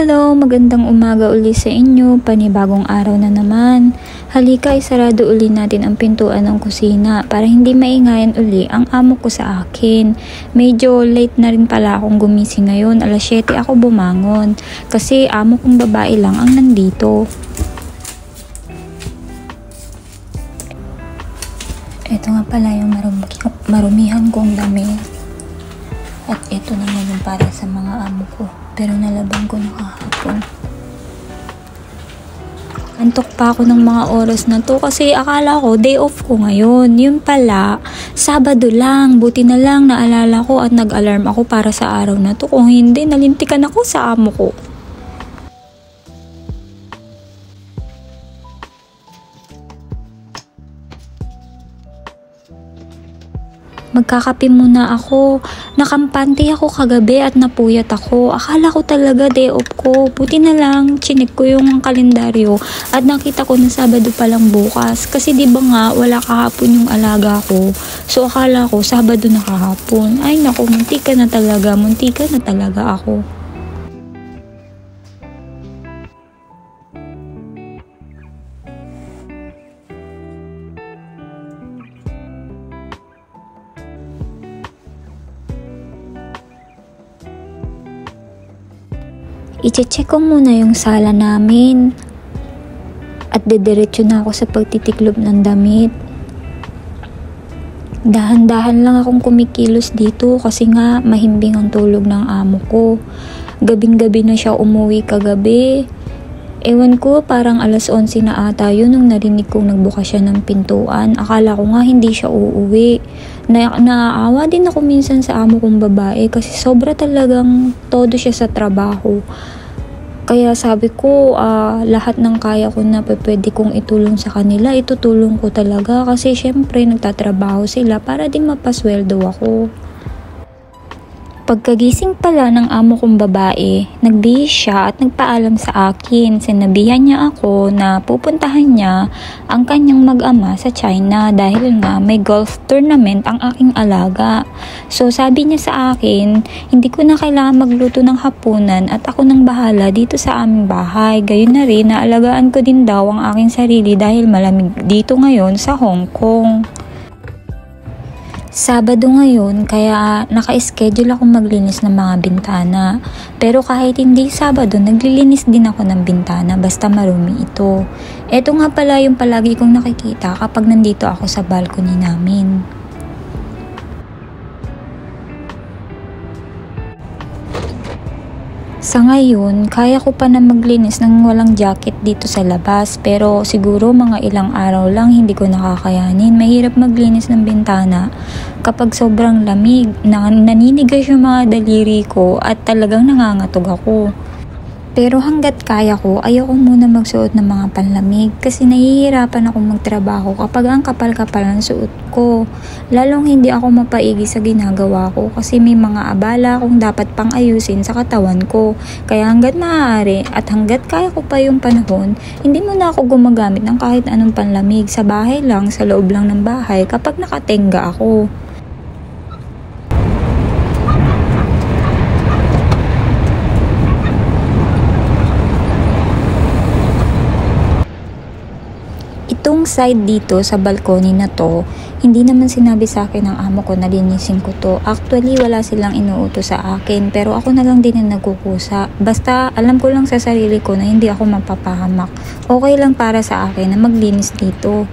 Hello, magandang umaga uli sa inyo, panibagong araw na naman. Halika, isarado uli natin ang pintuan ng kusina para hindi maingayan uli ang amo ko sa akin. Medyo late na rin pala akong gumising ngayon, alas 7 ako bumangon kasi amo kong babae lang ang nandito. Ito nga pala yung marumihan kong damit. At ito naman yung para sa mga amo ko. Pero nalaban ko na kahapon. Antok pa ako ng mga oras na to kasi akala ko day off ko ngayon. Yun pala, Sabado lang. Buti na lang naalala ko at nag-alarm ako para sa araw na to. Kung hindi, nalintikan ako sa amo ko. Magkakape muna ako. Nakampante ako kagabi at napuyat ako. Akala ko talaga day off ko. Buti na lang, chinik ko yung kalendaryo at nakita ko na Sabado pa lang bukas. Kasi di ba nga, wala kahapon yung alaga ko. So akala ko Sabado na kahapon. Ay naku, muntika na talaga ako. I-check ko muna yung sala namin at dediretso na ako sa pagtitiklob ng damit. Dahan-dahan lang akong kumikilos dito kasi nga mahimbing ang tulog ng amo ko. Gabing-gabi na siya umuwi kagabi. Ewan ko, parang alas 11 na ata yun nung narinig kong nagbukas siya ng pintuan. Akala ko nga hindi siya uuwi. Naaawa din ako minsan sa amo kong babae kasi sobra talagang todo siya sa trabaho. Kaya sabi ko, lahat ng kaya ko na pwede kong itulong sa kanila, itutulong ko talaga kasi syempre nagtatrabaho sila para din mapasweldo ako. Pagkagising pala ng amo kong babae, nagbihis siya at nagpaalam sa akin. Sinabihan niya ako na pupuntahan niya ang kanyang mag-ama sa China dahil nga may golf tournament ang aking alaga. So sabi niya sa akin, hindi ko na kailangan magluto ng hapunan at ako nang bahala dito sa aming bahay. Gayon na rin, naalagaan ko din daw ang aking sarili dahil malamig dito ngayon sa Hong Kong. Sabado ngayon, kaya naka-schedule ako maglinis ng mga bintana. Pero kahit hindi Sabado, naglilinis din ako ng bintana basta marumi ito. Ito nga pala yung palagi kong nakikita kapag nandito ako sa balcony namin. Sa ngayon, kaya ko pa na maglinis ng walang jacket dito sa labas pero siguro mga ilang araw lang hindi ko nakakayanin. Mahirap maglinis ng bintana kapag sobrang lamig. Naninigas yung mga daliri ko at talagang nangangatog ako. Pero hanggat kaya ko, ayoko muna magsuot ng mga panlamig kasi nahihirapan akong magtrabaho kapag ang kapal-kapal ng suot ko. Lalong hindi ako mapaigi sa ginagawa ko kasi may mga abala akong dapat pang ayusin sa katawan ko. Kaya hanggat maaari at hanggat kaya ko pa yung panahon, hindi muna ako gumagamit ng kahit anong panlamig sa bahay lang, sa loob lang ng bahay kapag nakatenga ako. Itong side dito sa balcony na to, hindi naman sinabi sa akin ng amo ko na linisin ko to. Actually, wala silang inuutos sa akin pero ako na lang din ang nagkukusa. Basta alam ko lang sa sarili ko na hindi ako mapapahamak. Okay lang para sa akin na maglinis dito.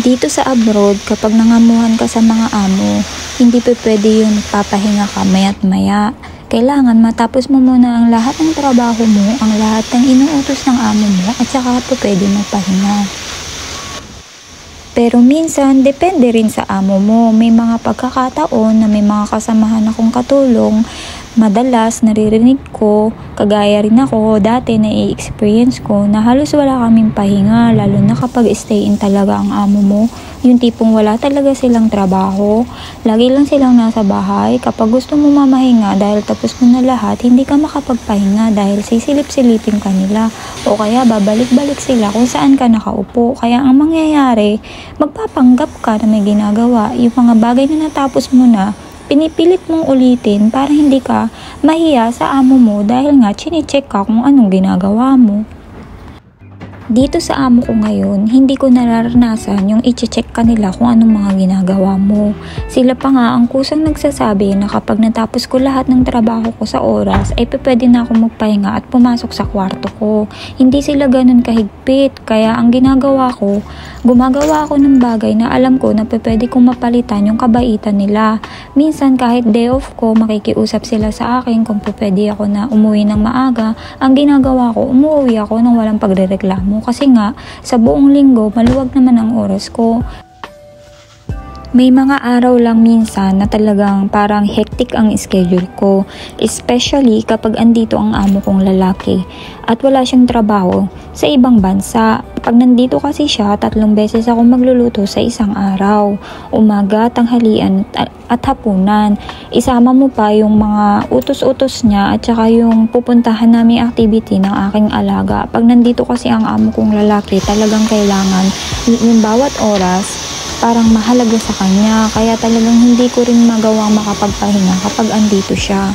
Dito sa abroad, kapag nangamuhan ka sa mga amo, hindi pa pwede yun papahinga ka maya't maya. Kailangan matapos mo muna ang lahat ng trabaho mo, ang lahat ng inuutos ng amo mo at saka pa pwede magpahinga. Pero minsan, depende rin sa amo mo. May mga pagkakataon na may mga kasamahan akong katulong Madalas naririnig ko, kagaya rin ako dati na i-experience ko na halos wala kaming pahinga, lalo na kapag stay in talaga ang amo mo. Yung tipong wala talaga silang trabaho, lagi lang silang nasa bahay. Kapag gusto mo mamahinga dahil tapos mo na lahat, hindi ka makapagpahinga dahil sisilip-silipin ka nila o kaya babalik-balik sila kung saan ka nakaupo. Kaya ang mangyayari, magpapanggap ka na may ginagawa. Yung mga bagay na natapos mo na, pinipilit mong ulitin para hindi ka mahiya sa amo mo dahil nga chinecheck ka kung anong ginagawa mo. Dito sa amo ko ngayon, hindi ko nararanasan yung i-check ka nila kung anong mga ginagawa mo. Sila pa nga ang kusang nagsasabi na kapag natapos ko lahat ng trabaho ko sa oras, ay pwede na ako magpahinga at pumasok sa kwarto ko. Hindi sila ganun kahigpit, kaya ang ginagawa ko, gumagawa ako ng bagay na alam ko na pwede kong mapalitan yung kabaitan nila. Minsan kahit day off ko, makikiusap sila sa akin kung pwede ako na umuwi ng maaga. Ang ginagawa ko, umuwi ako nang walang pagrereklamo. Kasi nga, sa buong linggo, maluwag naman ang oras ko. May mga araw lang minsan na talagang parang hectic ang schedule ko, especially kapag andito ang amo kong lalaki at wala siyang trabaho sa ibang bansa. Pag nandito kasi siya, 3 beses ako magluluto sa isang araw, umaga, tanghalian at hapunan. Isama mo pa yung mga utos-utos niya at saka yung pupuntahan namin activity ng aking alaga. Pag nandito kasi ang amo kong lalaki, talagang kailangan yung bawat oras parang mahalaga sa kanya, kaya talagang hindi ko rin magawang makapagpahinga kapag andito siya.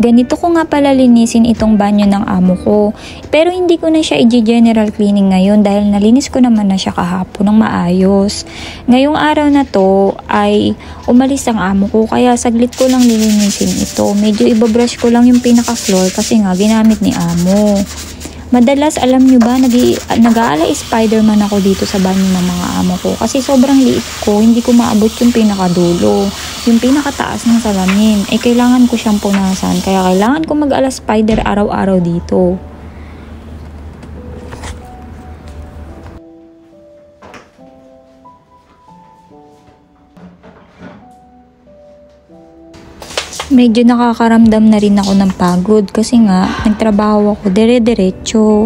Ganito ko nga pala linisin itong banyo ng amo ko. Pero hindi ko na siya i-general cleaning ngayon dahil nalinis ko naman na siya kahapon ng maayos. Ngayong araw na to ay umalis ang amo ko kaya saglit ko lang lilinisin ito. Medyo ibabrush ko lang yung pinaka-floor kasi nga ginamit ni amo. Madalas, alam nyo ba, nag-aalay Spider-Man ako dito sa banyo ng mga amo ko. Kasi sobrang liit ko, hindi ko maabot yung pinakadulo. Yung pinakataas ng salamin. Kailangan ko siyang punasan. Kaya kailangan ko mag-ala spider araw-araw dito. Medyo nakakaramdam na rin ako ng pagod kasi nga nagtrabaho ako dire-diretso.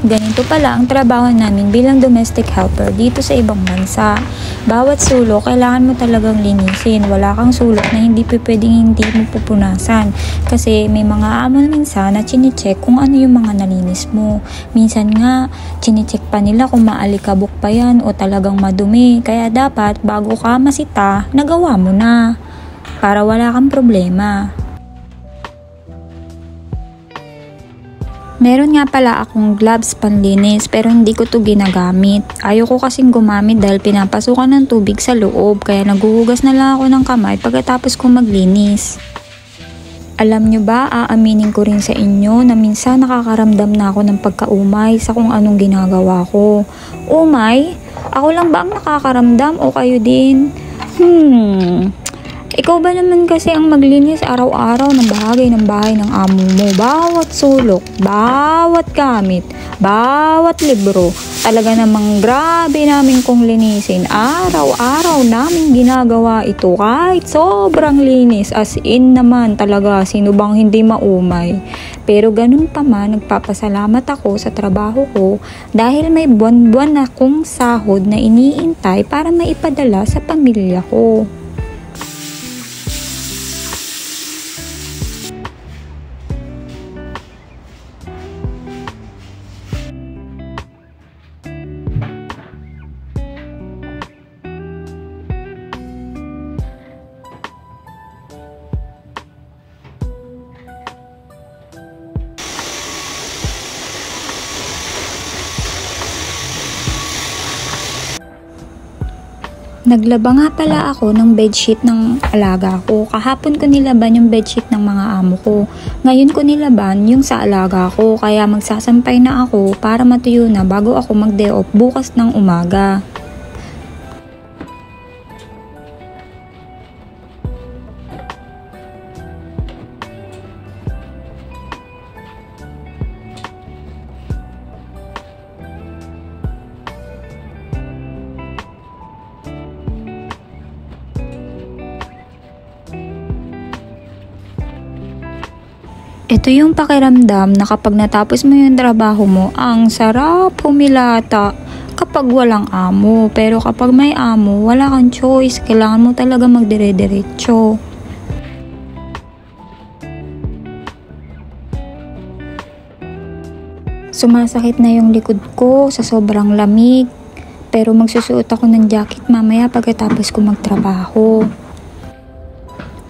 Ganito pala ang trabaho namin bilang domestic helper dito sa ibang bansa. Bawat sulok, kailangan mo talagang linisin. Wala kang sulok na hindi pwedeng hindi mo pupunasan. Kasi may mga amo na minsan na chinecheck kung ano yung mga nalinis mo. Minsan nga, chinecheck pa nila kung maalikabok pa yan o talagang madumi. Kaya dapat, bago ka masita, nagawa mo na. Para wala kang problema. Meron nga pala akong gloves panlinis pero hindi ko to ginagamit. Ayoko kasing gumamit dahil pinapasukan ng tubig sa loob kaya naguhugas na lang ako ng kamay pagkatapos ko maglinis. Alam nyo ba, aaminin ko rin sa inyo na minsan nakakaramdam na ako ng pagkaumay sa kung anong ginagawa ko. Umay? Ako lang ba ang nakakaramdam o kayo din? Ikaw ba naman kasi ang maglinis araw-araw ng bahagi ng bahay ng amo mo? Bawat sulok, bawat gamit, bawat libro. Talaga namang grabe namin kung linisin. Araw-araw namin ginagawa ito kahit sobrang linis. As in naman talaga, sino bang hindi maumay? Pero ganun pa man, nagpapasalamat ako sa trabaho ko dahil may buwan-buwan akong sahod na iniintay para maipadala sa pamilya ko. Naglaba nga pala ako ng bedsheet ng alaga ko. Kahapon ko nilaban yung bedsheet ng mga amo ko. Ngayon ko nilaban yung sa alaga ko, kaya magsasampay na ako para matuyo na bago ako mag-day off bukas ng umaga. Ito yung pakiramdam na kapag natapos mo yung trabaho mo, ang sarap humilata kapag walang amo. Pero kapag may amo, wala kang choice. Kailangan mo talaga magdire-diretso. Sumasakit na yung likod ko sa sobrang lamig. Pero magsusuot ako ng jacket mamaya pagkatapos ko magtrabaho.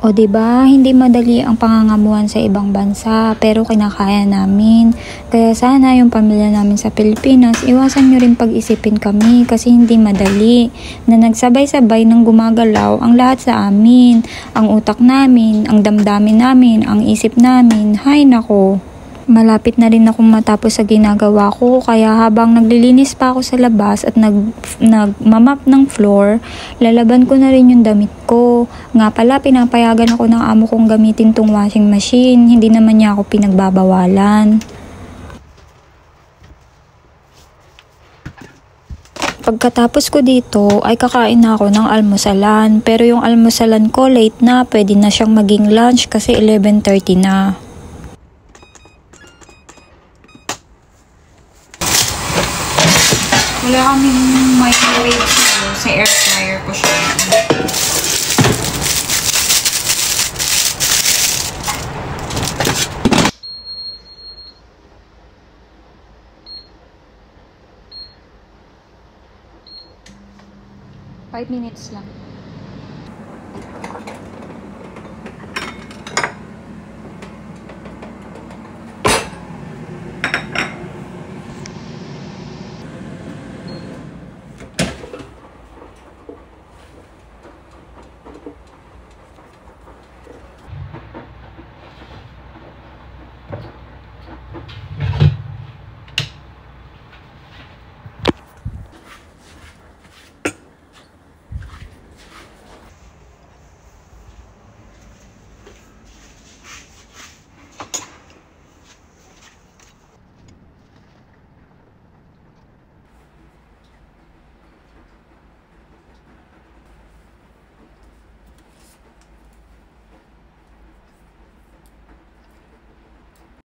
O diba, hindi madali ang pangangamuhan sa ibang bansa, pero kinakaya namin. Kaya sana yung pamilya namin sa Pilipinas, iwasan nyo rin pag-isipin kami kasi hindi madali na nagsabay-sabay ng gumagalaw ang lahat sa amin. Ang utak namin, ang damdamin namin, ang isip namin, hay nako. Malapit na rin akong matapos sa ginagawa ko, kaya habang naglilinis pa ako sa labas at nagmamap ng floor, lalaban ko na rin yung damit ko. Nga pala, pinapayagan ako ng amo kong gamitin tong washing machine, hindi naman niya ako pinagbabawalan. Pagkatapos ko dito ay kakain na ako ng almusalan, pero yung almusalan ko late na, pwede na siyang maging lunch kasi 11:30 na. Wala kaming microwave sa air fryer ko siya. Five minutes lang.